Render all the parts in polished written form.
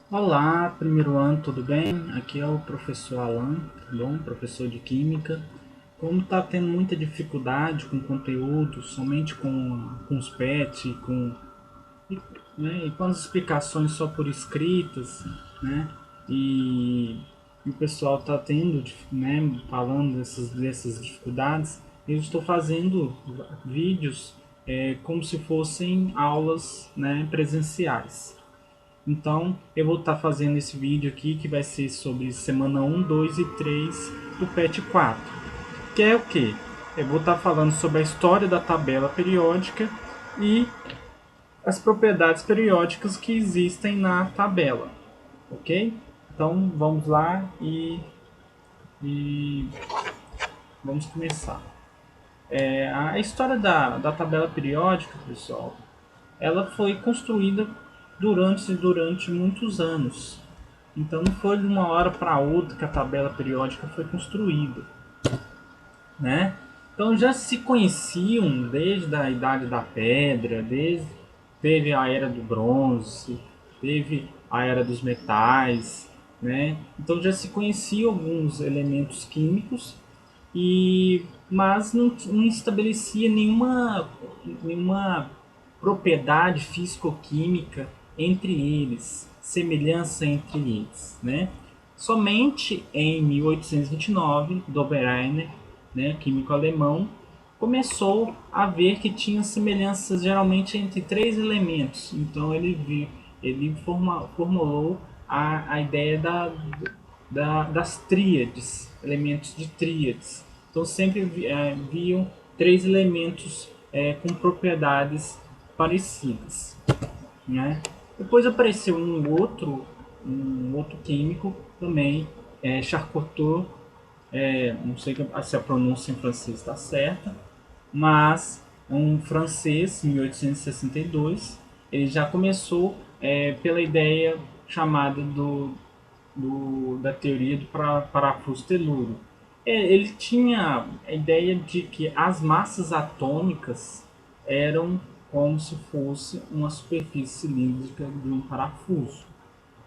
Olá, primeiro ano, tudo bem? Aqui é o professor Alan, tá bom? Professor de Química. Como está tendo muita dificuldade com conteúdo, somente com os PET, e, e com as explicações só por escritas, né? E, e o pessoal está tendo, né, falando dessas dificuldades, eu estou fazendo vídeos como se fossem aulas, né, presenciais. Então, eu vou estar fazendo esse vídeo aqui que vai ser sobre semana um, 2 e 3 do PET 4. Que é o que? Eu vou estar falando sobre a história da tabela periódica e as propriedades periódicas que existem na tabela, ok? Então, vamos lá e vamos começar. A história da tabela periódica, pessoal, ela foi construída durante muitos anos. Então não foi de uma hora para outra que a tabela periódica foi construída, né? Então já se conheciam desde a Idade da Pedra, teve a Era do Bronze, teve a Era dos Metais, né? Então já se conheciam alguns elementos químicos mas não estabelecia nenhuma propriedade físico-química entre eles, semelhança entre eles, né? Somente em 1829, Dobereiner, né, químico alemão, começou a ver que tinha semelhanças geralmente entre três elementos. Então ele formulou a ideia das tríades, elementos de tríades. Então sempre viam três elementos com propriedades parecidas, né? Depois apareceu um outro químico também, Charcot, não sei se a pronúncia em francês está certa, mas um francês, em 1862, ele já começou pela ideia chamada da teoria do parafuso telúrico. Ele tinha a ideia de que as massas atômicas eram como se fosse uma superfície cilíndrica de um parafuso,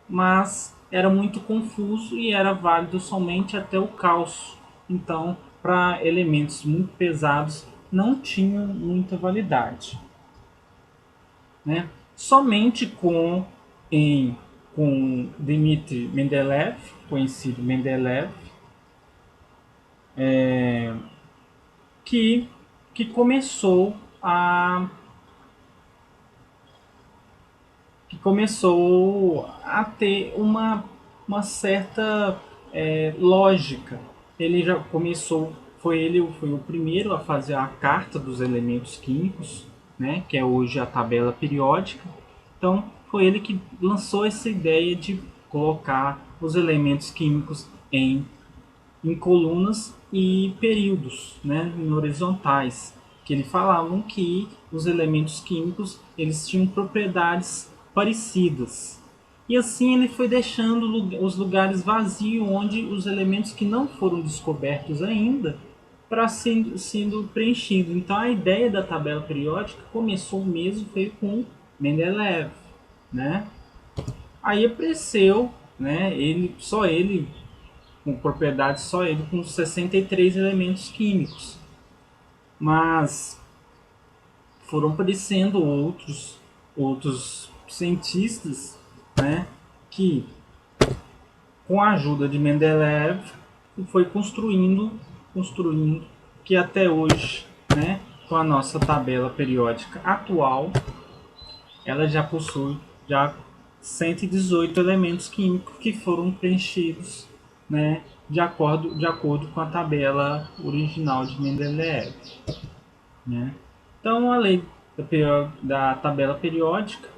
mas era muito confuso e era válido somente até o cálcio. Então, para elementos muito pesados, não tinha muita validade, né? Somente em, com Dmitri Mendeleev, conhecido Mendeleev, que, que começou a que começou a ter uma certa lógica. Ele já começou, ele foi o primeiro a fazer a carta dos elementos químicos, né, que é hoje a tabela periódica. Então, foi ele que lançou essa ideia de colocar os elementos químicos em colunas e períodos, né, em horizontais, que ele falavam que os elementos químicos eles tinham propriedades parecidas. E assim ele foi deixando os lugares vazios onde os elementos que não foram descobertos ainda para sendo preenchido. Então a ideia da tabela periódica começou mesmo foi com Mendeleev, né? Aí apareceu, né? Ele com propriedades só ele com 63 elementos químicos. Mas foram aparecendo outros cientistas, né, que com a ajuda de Mendeleev foi construindo que até hoje, né, com a nossa tabela periódica atual, ela já possui já 118 elementos químicos que foram preenchidos, né, de acordo com a tabela original de Mendeleev, né? Então, a lei da tabela periódica,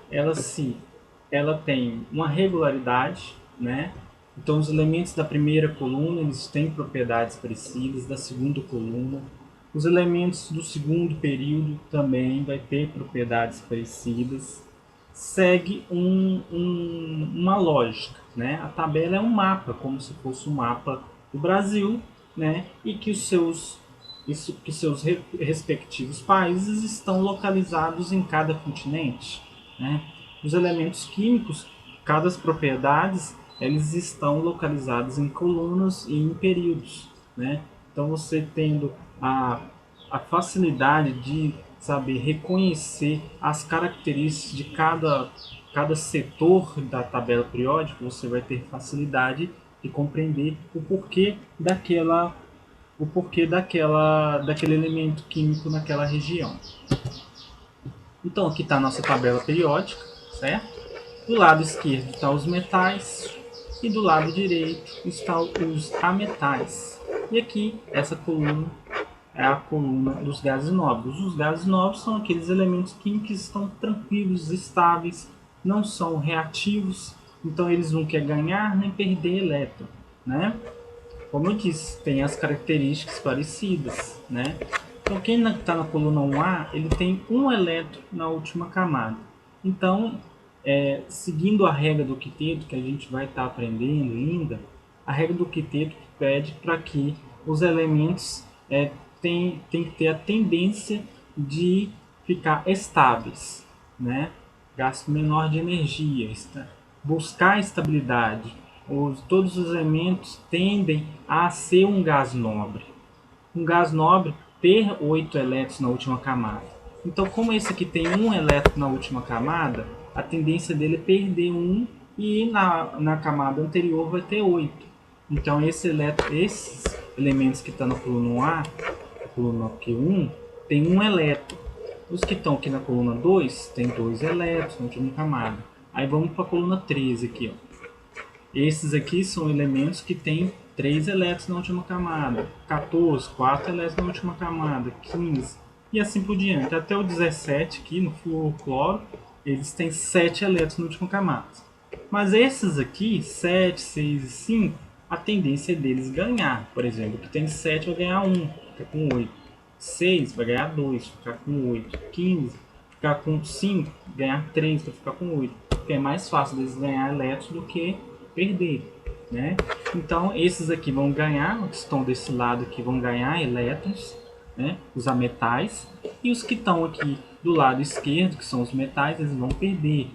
ela tem uma regularidade, né? Então, os elementos da primeira coluna eles têm propriedades parecidas da segunda coluna. Os elementos do segundo período também vai ter propriedades parecidas. Segue uma lógica, né? A tabela é um mapa, como se fosse um mapa do Brasil, né? E que seus respectivos países estão localizados em cada continente, né? Os elementos químicos cada propriedades eles estão localizadas em colunas e em períodos, né? Então você tendo a facilidade de saber reconhecer as características de cada setor da tabela periódica, você vai ter facilidade de compreender o porquê daquele elemento químico naquela região. Então aqui está a nossa tabela periódica, certo? Do lado esquerdo estão os metais e do lado direito estão os ametais. E aqui essa coluna é a coluna dos gases nobres. Os gases nobres são aqueles elementos químicos que estão tranquilos, estáveis, não são reativos, então eles não querem ganhar nem perder elétron, né? Como eu disse, tem as características parecidas, né? Então quem está na coluna 1A, ele tem um elétron na última camada. Então, seguindo a regra do quinteto, que a gente vai estar aprendendo ainda, a regra do quinteto pede para que os elementos tem que ter a tendência de ficar estáveis, né? Gasto menor de energia, buscar estabilidade. Todos os elementos tendem a ser um gás nobre. Um gás nobre ter 8 elétrons na última camada. Então, como esse aqui tem um elétron na última camada, a tendência dele é perder um e na camada anterior vai ter 8. Então, esses elementos que estão na coluna 1A, coluna Q1, tem um elétron. Os que estão aqui na coluna 2 tem 2 elétrons na última camada. Aí vamos para a coluna 13 aqui, ó. Esses aqui são elementos que têm 3 elétrons na última camada, 14, 4 elétrons na última camada, 15 e assim por diante. Até o 17 aqui no fluorocloro, eles têm 7 elétrons na última camada. Mas esses aqui, 7, 6 e 5, a tendência é deles ganhar. Por exemplo, que tem 7 vai ganhar 1, fica com 8. 6 vai ganhar 2, ficar com 8. 15, ficar com 5, ganhar 3, vai ficar com 8. Porque é mais fácil deles ganhar elétrons do que perder, né? Então esses aqui vão ganhar, os que estão desse lado aqui vão ganhar elétrons, né? Os ametais, e os que estão aqui do lado esquerdo, que são os metais, eles vão perder.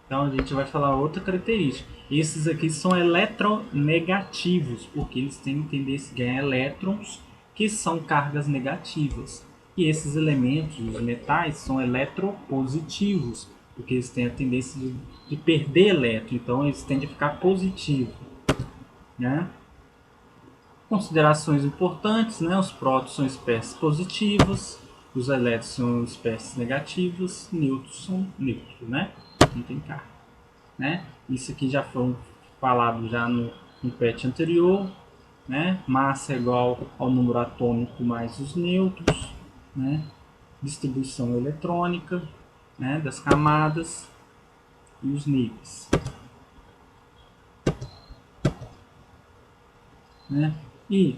Então a gente vai falar outra característica. Esses aqui são eletronegativos, porque eles têm tendência a ganhar elétrons, que são cargas negativas. E esses elementos, os metais, são eletropositivos, porque eles têm a tendência de perder elétron, então eles tendem a ficar positivo, né? Considerações importantes, né? Os prótons são espécies positivas, os elétrons são espécies negativas, nêutrons são neutros, né? Não tem carga, né? Isso aqui já foi falado já no PET anterior, né? Massa é igual ao número atômico mais os nêutrons, né? Distribuição eletrônica, né, das camadas e os níveis, né? E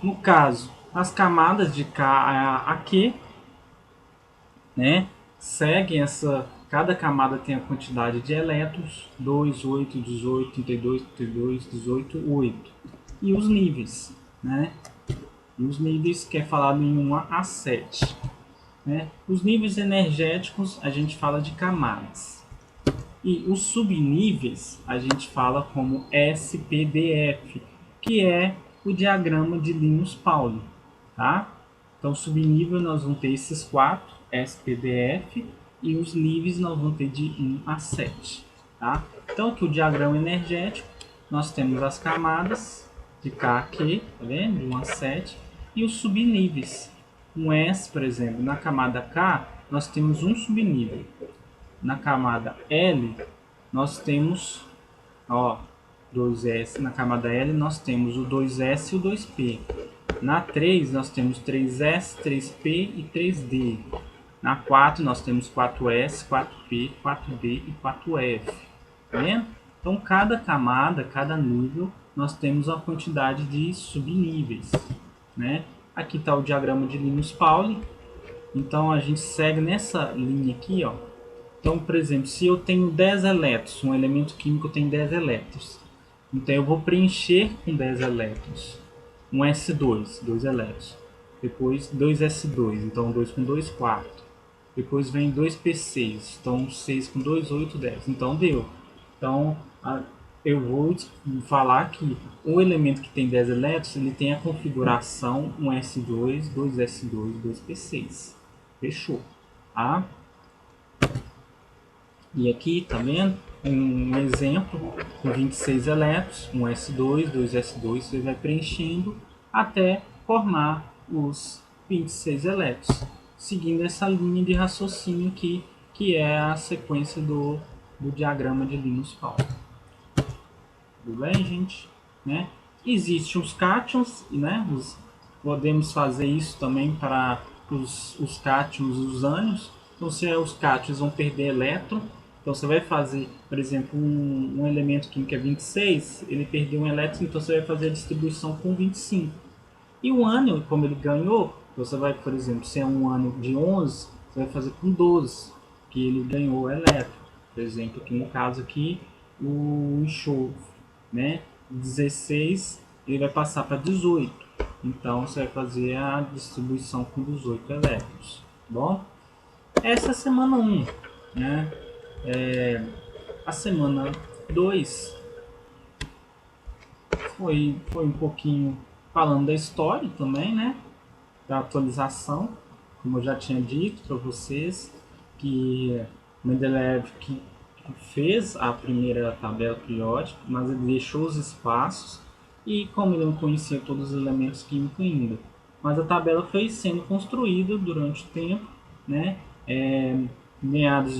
no caso, as camadas de K a Q, né, seguem cada camada tem a quantidade de elétrons, 2, 8, 18, 32, 32, 18, 8. E os níveis, né? E os níveis que é falado em 1 a 7. Né? Os níveis energéticos a gente fala de camadas. E os subníveis a gente fala como SPDF, que é o diagrama de Linus-Pauling. Tá? Então, subnível nós vamos ter esses 4, SPDF, e os níveis nós vamos ter de 1 a 7. Tá? Então, aqui o diagrama energético, nós temos as camadas de K a Q, tá vendo? De 1 a 7, e os subníveis. Um S, por exemplo, na camada K, nós temos um subnível. Na camada L, nós temos 2S. Na camada L, nós temos o 2S e o 2P. Na 3, nós temos 3S, 3P e 3D. Na 4, nós temos 4S, 4P, 4D e 4F. Tá vendo? Então, cada camada, cada nível, nós temos uma quantidade de subníveis, né? Aqui está o diagrama de Linus-Pauling. Então a gente segue nessa linha aqui, ó. Então, por exemplo, se eu tenho 10 elétrons, um elemento químico tem 10 elétrons. Então eu vou preencher com 10 elétrons. Um S2, 2 elétrons. Depois 2S2, então 2 com 2, 4. Depois vem 2p6. Então 6 com 2, 8, 10. Então deu. Então eu vou falar que o elemento que tem 10 elétrons, ele tem a configuração 1s2, 2s2, 2p6. Fechou. Tá? E aqui, tá vendo? Um exemplo com 26 elétrons, 1s2, 2s2, você vai preenchendo até formar os 26 elétrons, seguindo essa linha de raciocínio aqui, que é a sequência do diagrama de Linus Pauling. Tudo bem, gente? Né? Existem os cátions, né? Podemos fazer isso também para os cátions e os ânions. Então, se os cátions vão perder elétron, então você vai fazer, por exemplo, um elemento químico é 26, ele perdeu um elétron, então você vai fazer a distribuição com 25. E o ânion, como ele ganhou, você vai, por exemplo, se é um ânion de 11, você vai fazer com 12, que ele ganhou o elétron. Por exemplo, aqui no caso aqui, o enxofre, né? 16, ele vai passar para 18. Então você vai fazer a distribuição com 18 elétrons. Bom, essa é a semana 1, né? A semana 2 foi um pouquinho falando da história também, né? Da atualização, como eu já tinha dito para vocês, que Mendeleev que fez a primeira tabela periódica, mas ele deixou os espaços e como ele não conhecia todos os elementos químicos ainda, mas a tabela foi sendo construída durante o tempo, né? Meados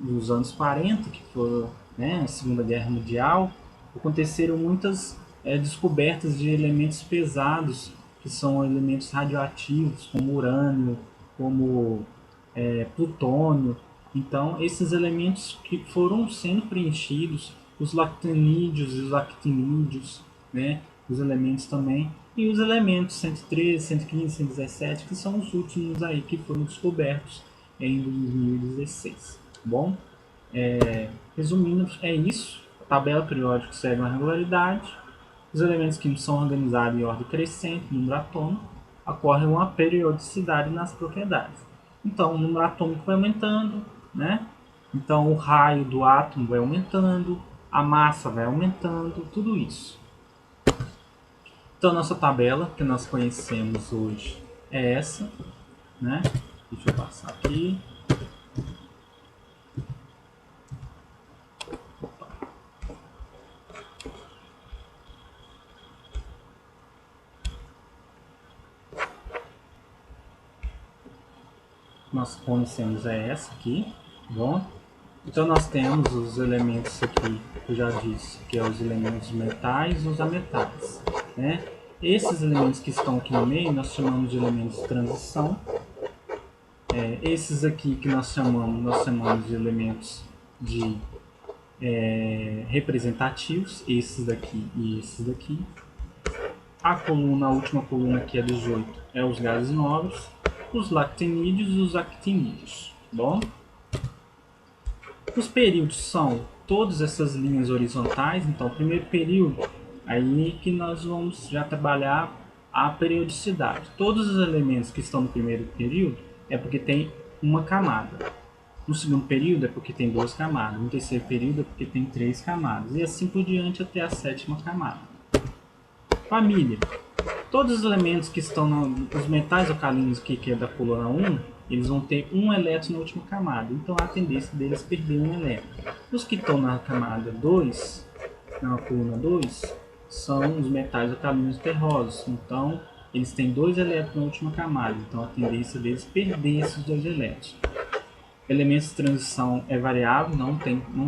dos anos 40, que foi, né, a Segunda Guerra Mundial, aconteceram muitas descobertas de elementos pesados, que são elementos radioativos, como urânio, como plutônio. Então, esses elementos que foram sendo preenchidos, os lactanídeos e os actinídeos, né, os elementos também, e os elementos 113, 115, 117, que são os últimos aí que foram descobertos em 2016. Bom, resumindo, é isso. A tabela periódica segue uma regularidade. Os elementos químicos são organizados em ordem crescente, número atômico. Ocorre uma periodicidade nas propriedades. Então, o número atômico vai aumentando, né? Então, o raio do átomo vai aumentando, a massa vai aumentando, tudo isso. Então, nossa tabela que nós conhecemos hoje é essa, né? Deixa eu passar aqui. Nós conhecemos é essa aqui, bom? Então nós temos os elementos aqui, que eu já disse, que é os elementos metais e os ametais, né? Esses elementos que estão aqui no meio nós chamamos de elementos de transição. Esses aqui que nós chamamos de elementos de representativos, esses daqui e esses daqui. A última coluna aqui é 18, é os gases nobres, os lactanídeos e os actinídeos. Bom, os períodos são todas essas linhas horizontais. Então, o primeiro período, aí que nós vamos já trabalhar a periodicidade. Todos os elementos que estão no primeiro período é porque tem uma camada. No segundo período é porque tem 2 camadas. No terceiro período é porque tem 3 camadas. E assim por diante até a 7ª camada. Família. Todos os elementos que estão nos metais alcalinos que é da coluna 1, eles vão ter um elétron na última camada. Então há a tendência deles perder um elétron. Os que estão na camada 2, na coluna 2, são os metais alcalinos terrosos. Então eles têm 2 elétrons na última camada. Então a tendência deles perder esses 2 elétrons. Elementos de transição é variável, não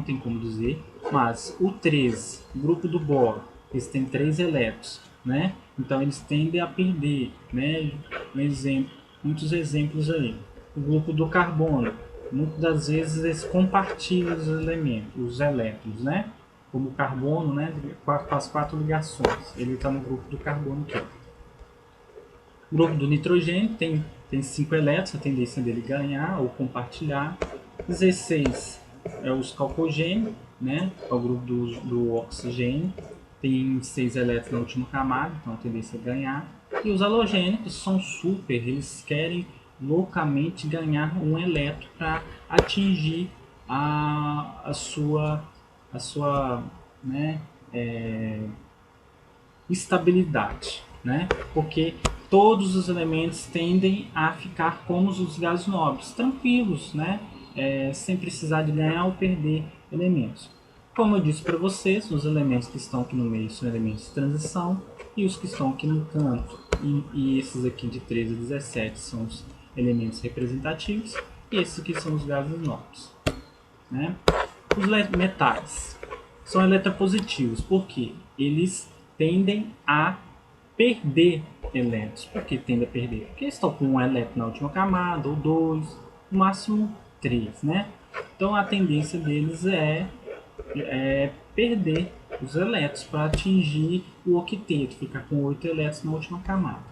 tem como dizer. Mas o 13, grupo do boro, eles têm 3 elétrons, né? Então eles tendem a perder, né? Muitos exemplos aí. O grupo do carbono, muitas das vezes eles compartilham os elétrons, né? Como o carbono, né? Faz 4 ligações. Ele está no grupo do carbono aqui. O grupo do nitrogênio tem 5 elétrons, a tendência dele ganhar ou compartilhar. 16 é os calcogênios, né? É o grupo do oxigênio. Tem 6 elétrons na última camada, então a tendência é ganhar. E os halogênicos são super, eles querem loucamente ganhar um elétron para atingir a sua né, estabilidade, né? Porque todos os elementos tendem a ficar como os gases nobres, tranquilos, né? Sem precisar de ganhar ou perder elementos. Como eu disse para vocês, os elementos que estão aqui no meio são elementos de transição e os que estão aqui no canto e esses aqui de 13 a 17 são os elementos representativos e esses aqui são os gases nobres, né? Os metais são eletropositivos porque eles tendem a perder elétrons. Por que tende a perder? Porque estão com um elétron na última camada, ou dois, no máximo três, né? Então a tendência deles é perder os elétrons para atingir o octeto, ficar com 8 elétrons na última camada,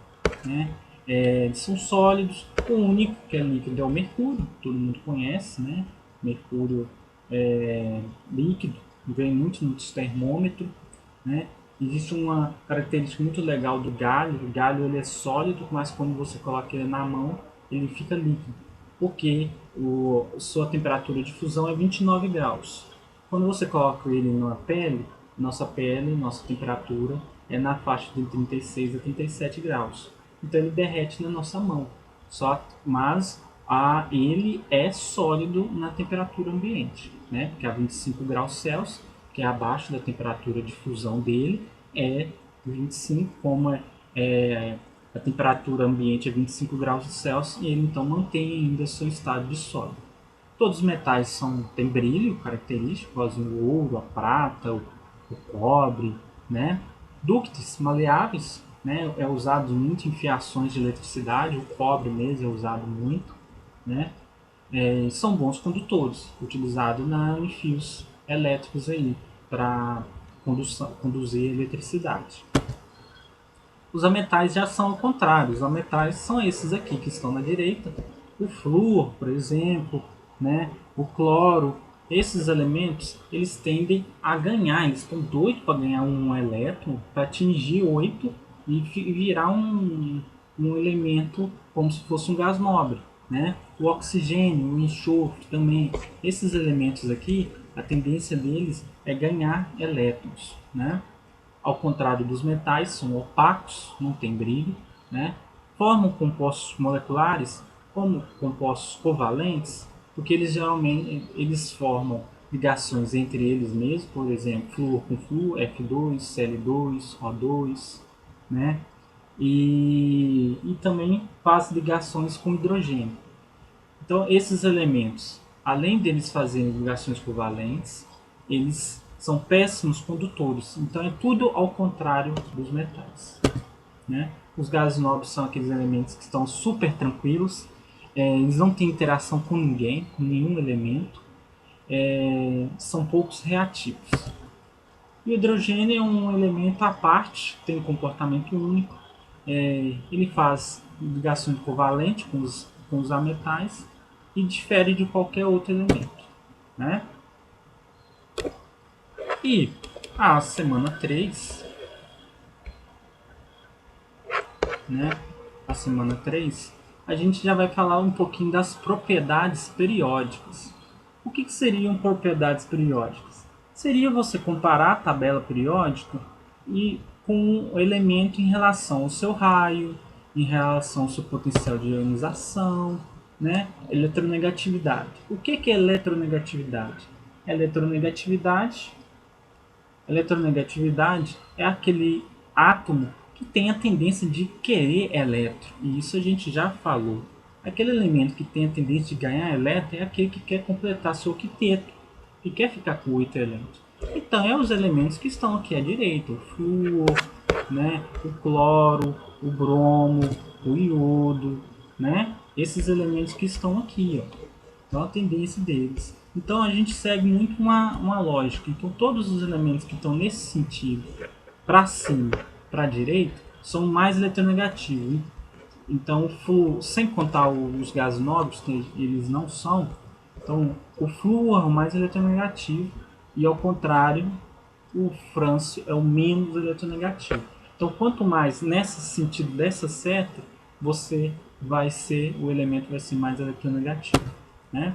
né? Eles são sólidos, o único que é líquido é o mercúrio, todo mundo conhece, né? Mercúrio líquido, vem muito nos termômetros, né? Existe uma característica muito legal do galho. O galho ele é sólido, mas quando você coloca ele na mão, ele fica líquido, porque sua temperatura de fusão é 29 graus. Quando você coloca ele na pele, nossa temperatura é na faixa de 36 a 37 graus. Então ele derrete na nossa mão. Mas ele é sólido na temperatura ambiente, né? Que é a 25 graus Celsius, que é abaixo da temperatura de fusão dele, é 25, como a temperatura ambiente é 25 graus Celsius, e ele então mantém ainda seu estado de sólido. Todos os metais têm brilho característico, o ouro, a prata, o cobre, né? Ductos maleáveis, né? É usado muito em fiações de eletricidade, o cobre mesmo é usado muito, né? São bons condutores, utilizados em fios elétricos aí para conduzir eletricidade. Os ametais já são ao contrário. Os ametais são esses aqui que estão na direita. O flúor, por exemplo, né? O cloro. Esses elementos, eles tendem a ganhar. Eles estão doidos para ganhar um elétron, para atingir 8 e virar um elemento como se fosse um gás nobre, né? O oxigênio, o enxofre também. Esses elementos aqui, a tendência deles é ganhar elétrons, né? Ao contrário dos metais, são opacos, não tem brilho, né? Formam compostos moleculares como compostos covalentes, porque eles geralmente formam ligações entre eles mesmos, por exemplo, flúor com flúor, F2, Cl2, O2, né? E também faz ligações com hidrogênio. Então, esses elementos, além deles fazerem ligações covalentes, eles são péssimos condutores. Então, é tudo ao contrário dos metais, né? Os gases nobres são aqueles elementos que estão super tranquilos, eles não têm interação com ninguém, com nenhum elemento, são poucos reativos. E o hidrogênio é um elemento à parte, tem um comportamento único, ele faz ligações covalentes com os ametais e difere de qualquer outro elemento, né? E a semana 3, né? A semana 3, a gente já vai falar um pouquinho das propriedades periódicas. O que seriam propriedades periódicas? Seria você comparar a tabela periódica e com o elemento em relação ao seu raio, em relação ao seu potencial de ionização, né? Eletronegatividade. O que é eletronegatividade? Eletronegatividade é aquele átomo que tem a tendência de querer elétron, e isso a gente já falou. Aquele elemento que tem a tendência de ganhar elétron é aquele que quer completar seu octeto, que quer ficar com 8 elétrons. Então, é os elementos que estão aqui à direita, o flúor, né, o cloro, o bromo, o iodo, né, esses elementos que estão aqui, ó. Então, a tendência deles. Então, a gente segue muito uma lógica. Então, todos os elementos que estão nesse sentido, para cima, para a direita, são mais eletronegativos. Então, sem contar os gases nobres, que eles não são, então o flúor é o mais eletronegativo e, ao contrário, o frâncio é o menos eletronegativo. Então, quanto mais nesse sentido dessa seta, você o elemento vai ser mais eletronegativo, né?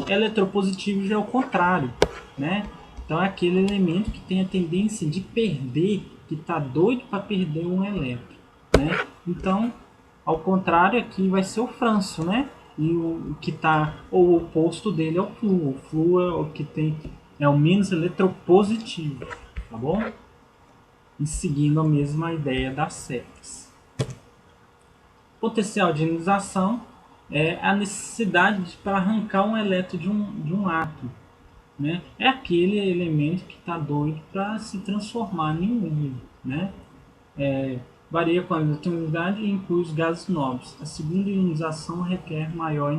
Eletropositivo já é o contrário, né? Então é aquele elemento que tem a tendência de perder, que está doido para perder um elétron, né? Então, ao contrário, aqui vai ser o Francio, né? E o que está o oposto dele é o Flu. O Flu é o que é o menos eletropositivo, tá bom? E seguindo a mesma ideia das setas. Potencial de ionização é a necessidade para arrancar um elétron de um átomo, né? É aquele elemento que está doido para se transformar em um íon, né? Varia com a eletricidade e inclui os gases nobres. A segunda ionização requer maior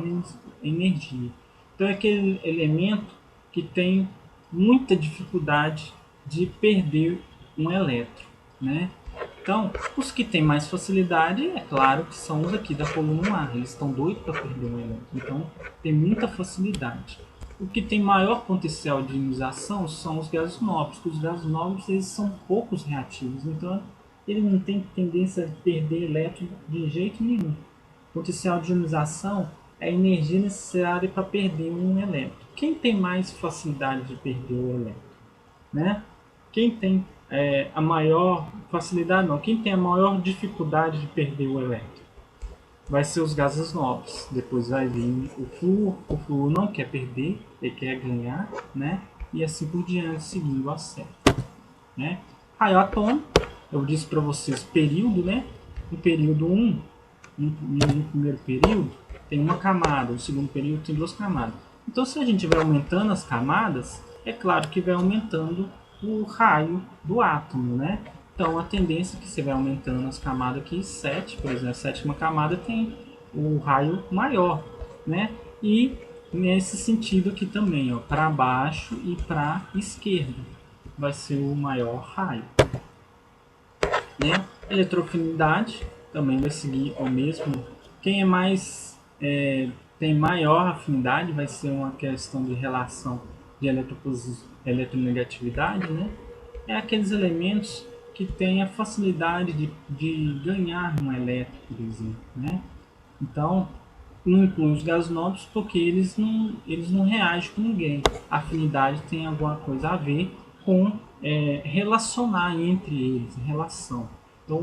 energia. Então é aquele elemento que tem muita dificuldade de perder um elétron, né? Então, os que têm mais facilidade, é claro que são os aqui da coluna A. Eles estão doidos para perder um elétron. Então, tem muita facilidade. O que tem maior potencial de ionização são os gases nobres. Os gases nobres eles são poucos reativos. Então, ele não tem tendência a perder elétron de jeito nenhum. O potencial de ionização é a energia necessária para perder um elétron. Quem tem mais facilidade de perder o elétron, né? Quem tem a maior facilidade, não. Quem tem a maior dificuldade de perder o elétron vai ser os gases nobres. Depois vai vir o flúor. O flúor não quer perder, ele quer ganhar, né? E assim por diante, seguindo a seta, né? Raio atômico, eu disse para vocês período, né? No período 1, no primeiro período, tem uma camada, no segundo período tem duas camadas. Então, se a gente vai aumentando as camadas, é claro que vai aumentando o raio do átomo, né? Então, a tendência é que você vai aumentando as camadas aqui, 7, por exemplo, a sétima camada tem o raio maior, né? E nesse sentido aqui também, ó, para baixo e para esquerda, vai ser o maior raio, né? Eletroafinidade também vai seguir o mesmo. Quem é mais tem maior afinidade vai ser uma questão de relação de eletronegatividade, né? É aqueles elementos que têm a facilidade de ganhar um elétron, por exemplo, né? Então, não inclui os gases nobres porque eles não reagem com ninguém. A afinidade tem alguma coisa a ver com relacionar entre eles, relação. Então,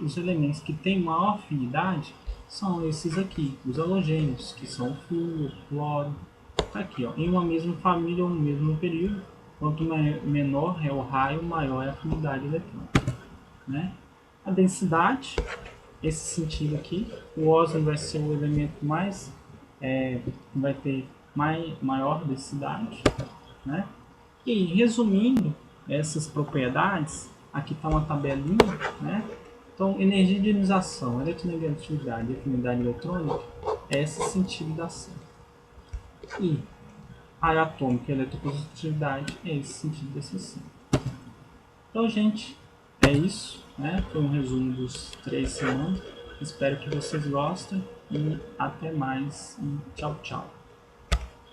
os elementos que têm maior afinidade são esses aqui, os halogênios, que são o flúor, o cloro. Tá aqui, ó, em uma mesma família ou no mesmo período, quanto menor é o raio, maior é a afinidade eletrônica, né? A densidade, esse sentido aqui, o ósmio vai ser o elemento mais, vai ter maior densidade, né? E resumindo essas propriedades, aqui está uma tabelinha, né? Então, energia de ionização, eletronegatividade e afinidade eletrônica é esse sentido da ação. E raio atômico e eletropositividade é esse sentido dessa ação. Então, gente, é isso, né? Foi um resumo dos 3 semanas. Espero que vocês gostem e até mais. E tchau, tchau.